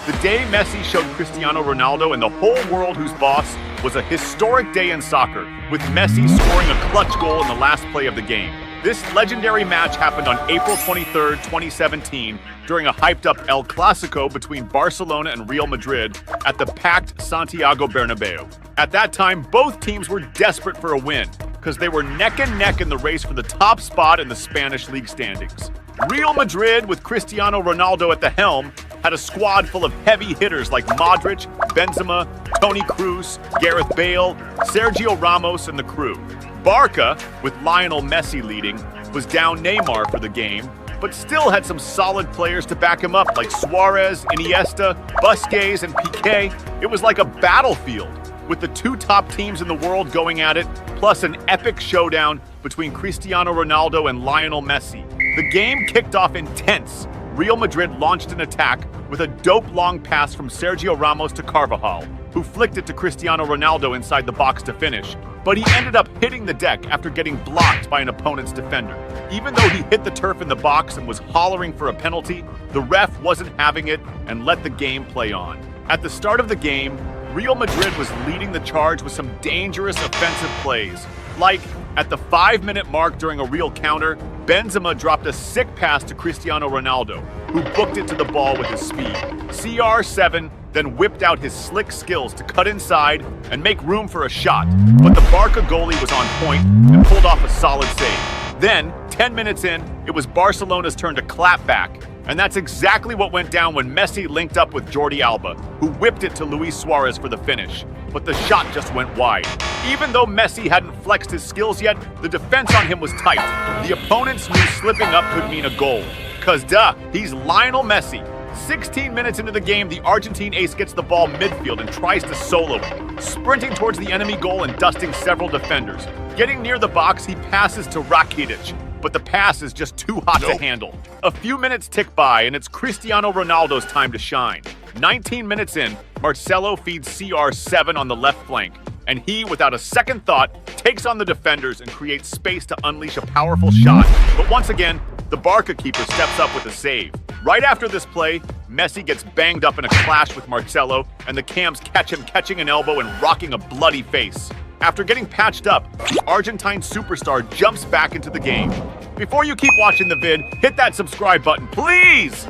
The day Messi showed Cristiano Ronaldo and the whole world who's boss was a historic day in soccer, with Messi scoring a clutch goal in the last play of the game. This legendary match happened on April 23, 2017, during a hyped-up El Clasico between Barcelona and Real Madrid at the packed Santiago Bernabeu. At that time, both teams were desperate for a win, because they were neck and neck in the race for the top spot in the Spanish league standings. Real Madrid, with Cristiano Ronaldo at the helm, had a squad full of heavy hitters like Modric, Benzema, Toni Kroos, Gareth Bale, Sergio Ramos, and the crew. Barca, with Lionel Messi leading, was down Neymar for the game, but still had some solid players to back him up like Suarez, Iniesta, Busquets, and Piqué. It was like a battlefield, with the two top teams in the world going at it, plus an epic showdown between Cristiano Ronaldo and Lionel Messi. The game kicked off intense. Real Madrid launched an attack with a dope long pass from Sergio Ramos to Carvajal, who flicked it to Cristiano Ronaldo inside the box to finish, but he ended up hitting the deck after getting blocked by an opponent's defender. Even though he hit the turf in the box and was hollering for a penalty, the ref wasn't having it and let the game play on. At the start of the game, Real Madrid was leading the charge with some dangerous offensive plays, like at the 5-minute mark during a real counter, Benzema dropped a sick pass to Cristiano Ronaldo, who booked it to the ball with his speed. CR7 then whipped out his slick skills to cut inside and make room for a shot, but the Barca goalie was on point and pulled off a solid save. Then, 10 minutes in, it was Barcelona's turn to clap back, and that's exactly what went down when Messi linked up with Jordi Alba, who whipped it to Luis Suarez for the finish. But the shot just went wide. Even though Messi hadn't flexed his skills yet, the defense on him was tight. The opponents knew slipping up could mean a goal. Cause duh, he's Lionel Messi. 16 minutes into the game, the Argentine ace gets the ball midfield and tries to solo it, sprinting towards the enemy goal and dusting several defenders. Getting near the box, he passes to Rakitic, but the pass is just too hot to handle. A few minutes tick by, and it's Cristiano Ronaldo's time to shine. 19 minutes in, Marcelo feeds CR7 on the left flank, and he, without a second thought, takes on the defenders and creates space to unleash a powerful shot. But once again, the Barca keeper steps up with a save. Right after this play, Messi gets banged up in a clash with Marcelo, and the cams catch him catching an elbow and rocking a bloody face. After getting patched up, the Argentine superstar jumps back into the game. Before you keep watching the vid, hit that subscribe button, please!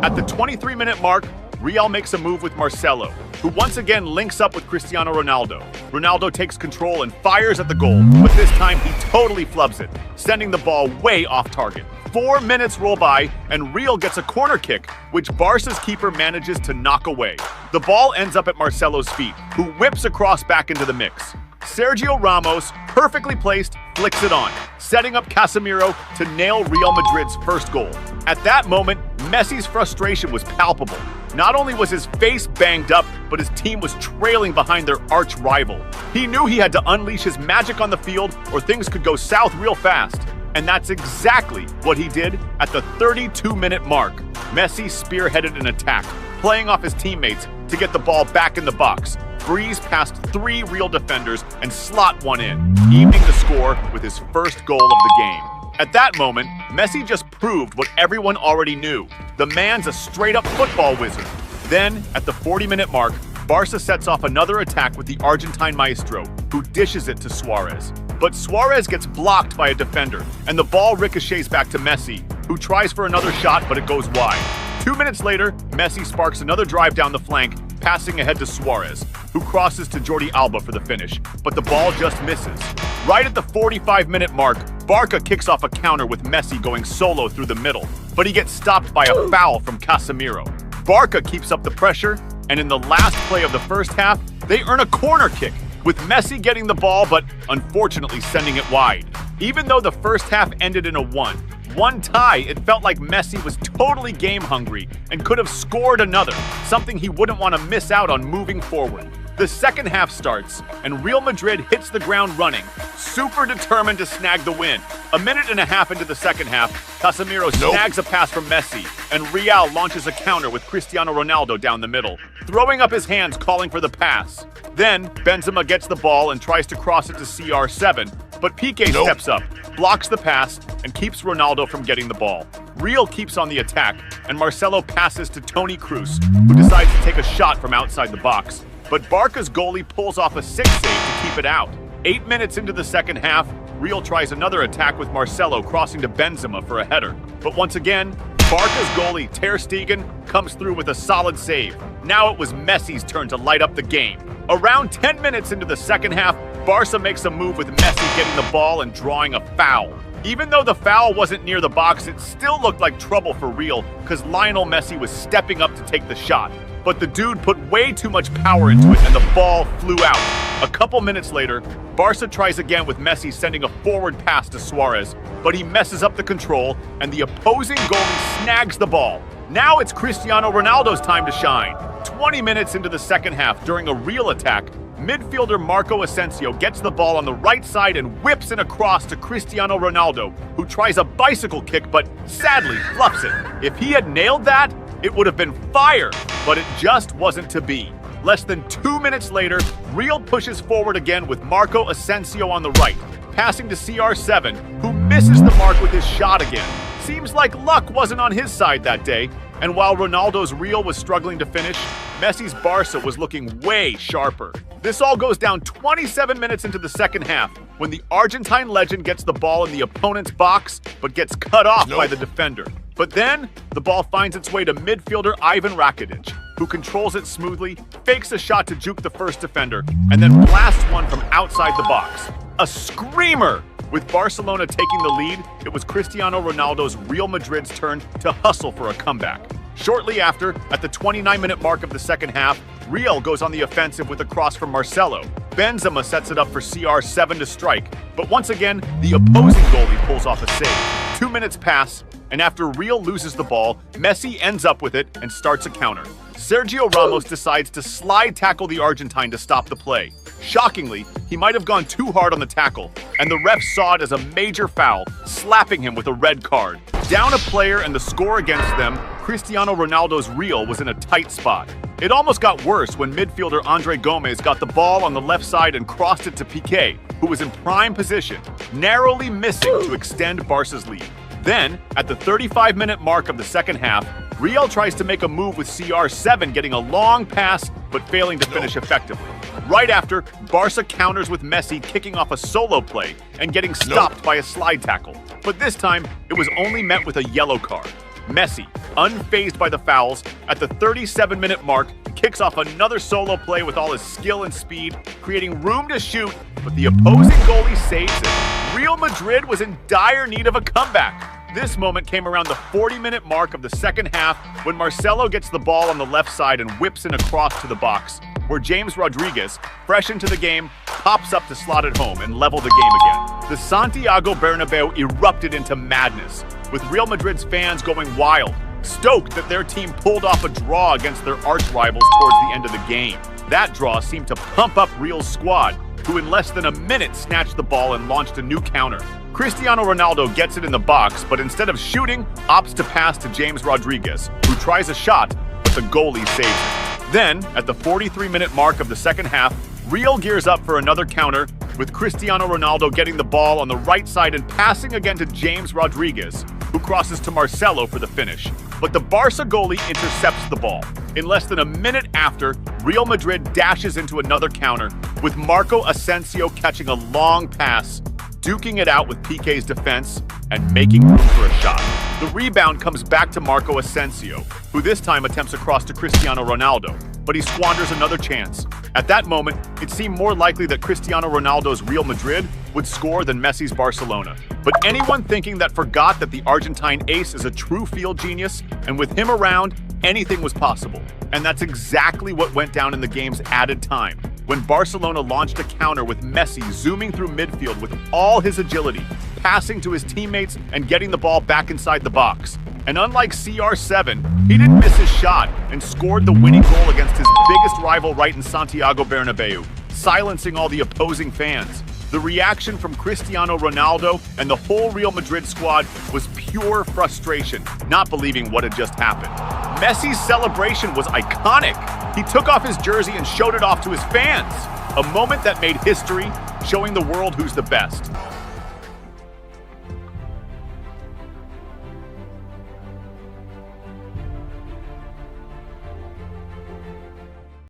At the 23-minute mark, Real makes a move with Marcelo, who once again links up with Cristiano Ronaldo. Ronaldo takes control and fires at the goal, but this time he totally flubs it, sending the ball way off target. 4 minutes roll by, and Real gets a corner kick, which Barca's keeper manages to knock away. The ball ends up at Marcelo's feet, who whips across back into the mix. Sergio Ramos, perfectly placed, flicks it on, setting up Casemiro to nail Real Madrid's first goal. At that moment, Messi's frustration was palpable. Not only was his face banged up, but his team was trailing behind their arch rival. He knew he had to unleash his magic on the field or things could go south real fast. And that's exactly what he did at the 32-minute mark. Messi spearheaded an attack, playing off his teammates to get the ball back in the box, breeze past 3 Real defenders, and slot one in, evening the score with his first goal of the game. At that moment, Messi just proved what everyone already knew. The man's a straight-up football wizard. Then, at the 40-minute mark, Barca sets off another attack with the Argentine maestro, who dishes it to Suarez. But Suarez gets blocked by a defender, and the ball ricochets back to Messi, who tries for another shot, but it goes wide. 2 minutes later, Messi sparks another drive down the flank, passing ahead to Suarez, who crosses to Jordi Alba for the finish, but the ball just misses. Right at the 45-minute mark, Barca kicks off a counter with Messi going solo through the middle, but he gets stopped by a foul from Casemiro. Barca keeps up the pressure, and in the last play of the first half, they earn a corner kick, with Messi getting the ball but unfortunately sending it wide. Even though the first half ended in a 1-1 tie, it felt like Messi was totally game hungry and could have scored another, something he wouldn't want to miss out on moving forward. The second half starts, and Real Madrid hits the ground running, super determined to snag the win. A minute and a half into the second half, Casemiro snags a pass from Messi, and Real launches a counter with Cristiano Ronaldo down the middle, throwing up his hands calling for the pass. Then, Benzema gets the ball and tries to cross it to CR7, but Piqué steps up, blocks the pass, and keeps Ronaldo from getting the ball. Real keeps on the attack, and Marcelo passes to Toni Kroos, who decides to take a shot from outside the box. But Barca's goalie pulls off a sick save to keep it out. 8 minutes into the second half, Real tries another attack with Marcelo crossing to Benzema for a header. But once again, Barca's goalie, Ter Stegen, comes through with a solid save. Now it was Messi's turn to light up the game. Around 10 minutes into the second half, Barca makes a move with Messi getting the ball and drawing a foul. Even though the foul wasn't near the box, it still looked like trouble for Real because Lionel Messi was stepping up to take the shot. But the dude put way too much power into it and the ball flew out. A couple minutes later, Barca tries again with Messi sending a forward pass to Suarez, but he messes up the control and the opposing goalie snags the ball. Now it's Cristiano Ronaldo's time to shine. 20 minutes into the second half, during a Real attack, midfielder Marco Asensio gets the ball on the right side and whips it across to Cristiano Ronaldo, who tries a bicycle kick but sadly fluffs it. If he had nailed that, it would have been fire, but it just wasn't to be. Less than 2 minutes later, Real pushes forward again with Marco Asensio on the right, passing to CR7, who misses the mark with his shot again. Seems like luck wasn't on his side that day, and while Ronaldo's Real was struggling to finish, Messi's Barca was looking way sharper. This all goes down 27 minutes into the second half, when the Argentine legend gets the ball in the opponent's box, but gets cut off by the defender. But then, the ball finds its way to midfielder Ivan Rakitic, who controls it smoothly, fakes a shot to juke the first defender, and then blasts one from outside the box. A screamer! With Barcelona taking the lead, it was Cristiano Ronaldo's Real Madrid's turn to hustle for a comeback. Shortly after, at the 29-minute mark of the second half, Real goes on the offensive with a cross from Marcelo. Benzema sets it up for CR7 to strike, but once again, the opposing goalie pulls off a save. 2 minutes pass, and after Real loses the ball, Messi ends up with it and starts a counter. Sergio Ramos decides to slide tackle the Argentine to stop the play. Shockingly, he might have gone too hard on the tackle, and the ref saw it as a major foul, slapping him with a red card. Down a player and the score against them, Cristiano Ronaldo's Real was in a tight spot. It almost got worse when midfielder Andre Gomez got the ball on the left side and crossed it to Piqué, who was in prime position, narrowly missing to extend Barca's lead. Then, at the 35-minute mark of the second half, Real tries to make a move with CR7 getting a long pass but failing to finish effectively. Right after, Barca counters with Messi kicking off a solo play and getting stopped by a slide tackle. But this time, it was only met with a yellow card. Messi, unfazed by the fouls, at the 37-minute mark, kicks off another solo play with all his skill and speed, creating room to shoot, but the opposing goalie saves it. Real Madrid was in dire need of a comeback. This moment came around the 40-minute mark of the second half when Marcelo gets the ball on the left side and whips in across to the box, where James Rodriguez, fresh into the game, pops up to slot it home and level the game again. The Santiago Bernabeu erupted into madness, with Real Madrid's fans going wild, stoked that their team pulled off a draw against their arch-rivals towards the end of the game. That draw seemed to pump up Real's squad, who in less than a minute snatched the ball and launched a new counter. Cristiano Ronaldo gets it in the box, but instead of shooting, opts to pass to James Rodriguez, who tries a shot, but the goalie saves it. Then, at the 43-minute mark of the second half, Real gears up for another counter, with Cristiano Ronaldo getting the ball on the right side and passing again to James Rodriguez, who crosses to Marcelo for the finish. But the Barca goalie intercepts the ball. In less than a minute after, Real Madrid dashes into another counter, with Marco Asensio catching a long pass, duking it out with Piqué's defense, and making room for a shot. The rebound comes back to Marco Asensio, who this time attempts a cross to Cristiano Ronaldo, but he squanders another chance. At that moment, it seemed more likely that Cristiano Ronaldo's Real Madrid would score than Messi's Barcelona. But anyone thinking that forgot that the Argentine ace is a true field genius, and with him around, anything was possible. And that's exactly what went down in the game's added time, when Barcelona launched a counter with Messi zooming through midfield with all his agility, passing to his teammates and getting the ball back inside the box. And unlike CR7, he didn't miss his shot and scored the winning goal against his biggest rival right in Santiago Bernabeu, silencing all the opposing fans. The reaction from Cristiano Ronaldo and the whole Real Madrid squad was pure frustration, not believing what had just happened. Messi's celebration was iconic. He took off his jersey and showed it off to his fans. A moment that made history, showing the world who's the best.